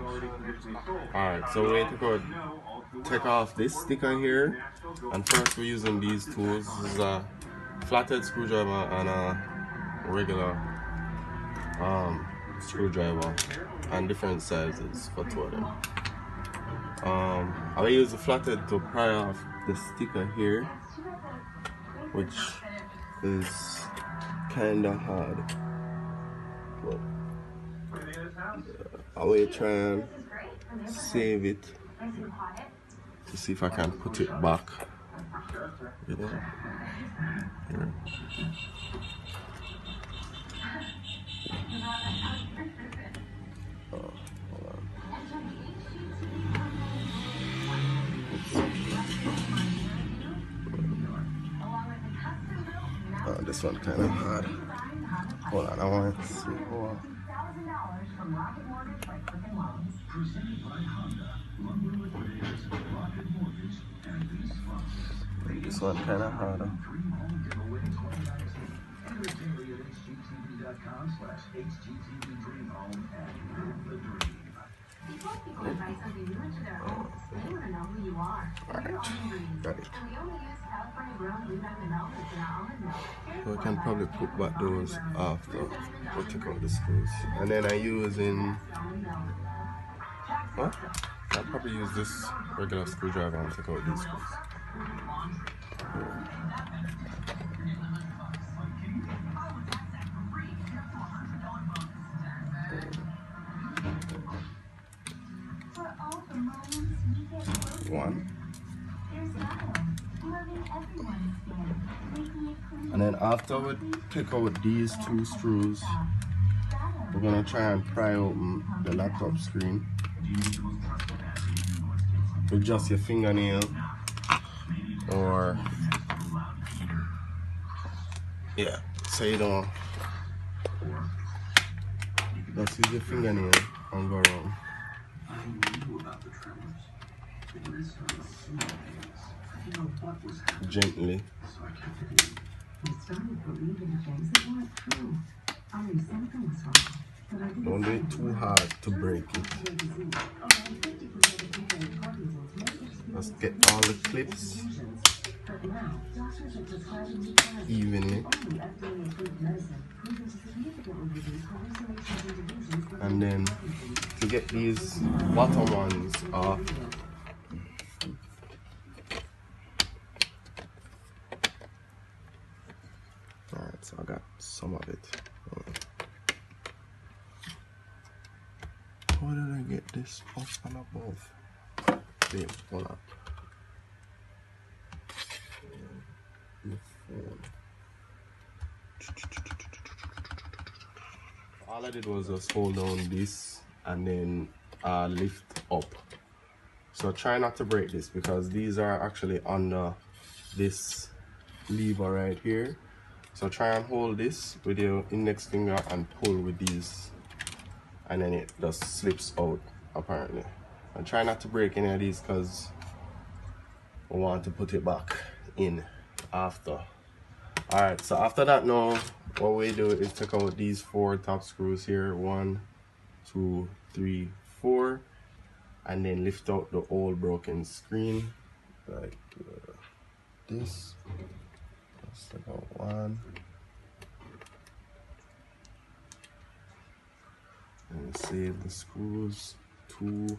Alright, so we're going to take off this sticker here, and first we're using these tools. This is a flathead screwdriver and a regular screwdriver, and different sizes for two of them. I will use the flathead to pry off the sticker here, which is kinda hard, but I will try and save it to see if I can put it back. You know? Here. Oh, hold on. Oh, this one kind of hard. Hold on, I want to see. Oh. This one kind of harder. Alright, got it. So I can probably put back those after we take out the screws. And then I use I'll probably use this regular screwdriver and take out these screws. One. And then after we take out these two screws, we're gonna try and pry open the laptop screen with just your fingernail, or yeah, so you don't just use your fingernail and go around. Gently. Don't do it too hard to break it. Just get all the clips evenly. And then to get these bottom ones off, alright, so I got some of it. How did I get this up and above? Wait, hold up. All I did was just hold down this and then lift up. So try not to break this, because these are actually under this lever right here. So try and hold this with your index finger and pull with these, and then it just slips out apparently. And try not to break any of these, because we want to put it back in after. Alright, so after that now, what we do is take out these 4 top screws here, 1, 2, 3, 4, and then lift out the old broken screen like this. Let's take out 1. And save the screws. 2.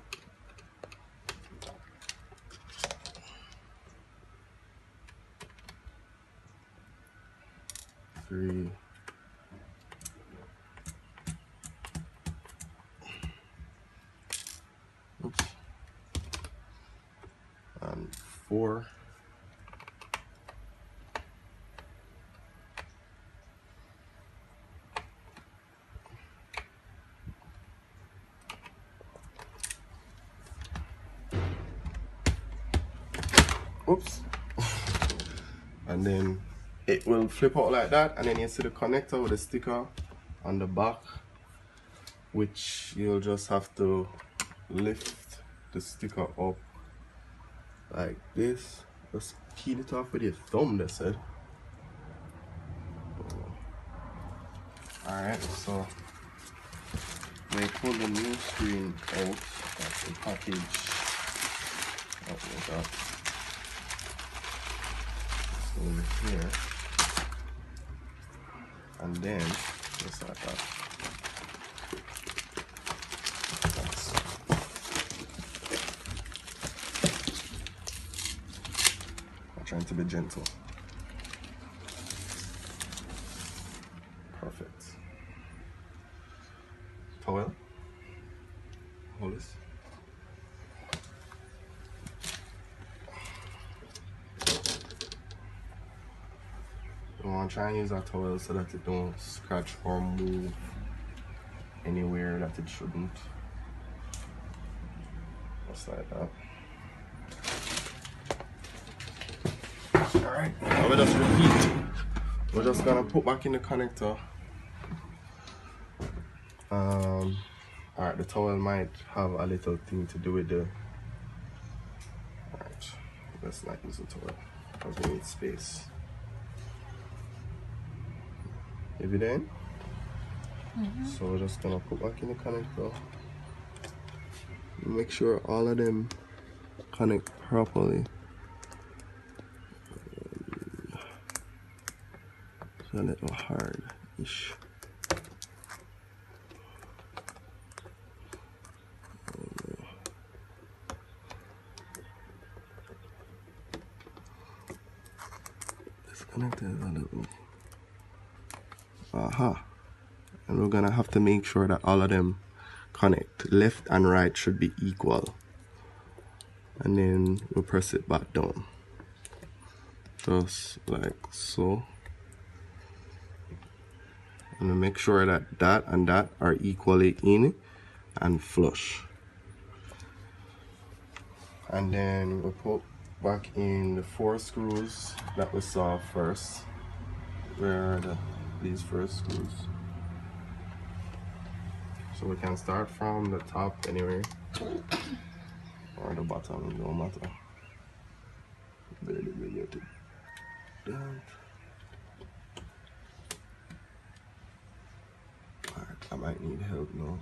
3. Oops. And 4. Oops. And then it will flip out like that, and then you see the connector with the sticker on the back, which you'll just have to lift the sticker up like this. Just peel it off with your thumb, they said. Alright, so we pull the new screen out. package. Open it up. Over here. And then just like that. I'm trying to be gentle. Perfect. Towel. Hold this. You want to try and use that towel so that it don't scratch or move anywhere that it shouldn't. Just like that. Alright, now we just repeat. We're just gonna put back in the connector. Alright, the towel might have a little thing to do with the. Alright, let's not use the towel because we need space. Evident? So we're just gonna put back in the connector. Make sure all of them connect properly. It's a little hard-ish. This connector is a little. Aha. And we're gonna have to make sure that all of them connect. Left and right should be equal. And then we'll press it back down. Just like so. And make sure that that and that are equally in and flush. And then we'll put back in the 4 screws that we saw first. Where are these first screws? So we can start from the top anyway, or the bottom, no matter. Barely get it down. Alright, I might need help now.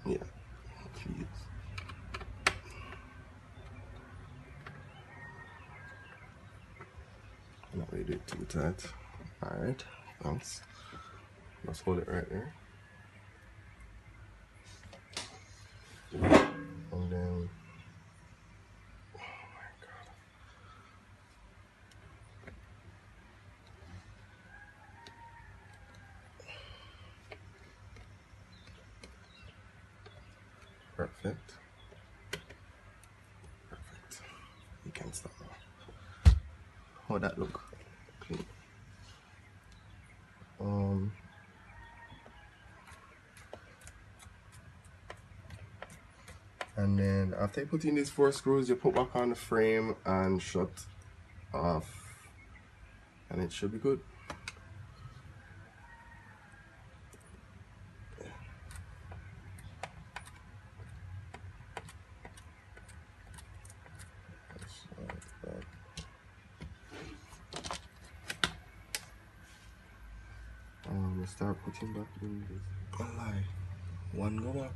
Yeah, please. I'm not really do it too tight. Alright, thanks. Let's hold it right there. And then, oh my god. Perfect. Perfect. You can stop now. How'd that look? Clean. And then after you put in these 4 screws, you put back on the frame and shut off, and it should be good. Start putting back in this. Oh, lie. One go back.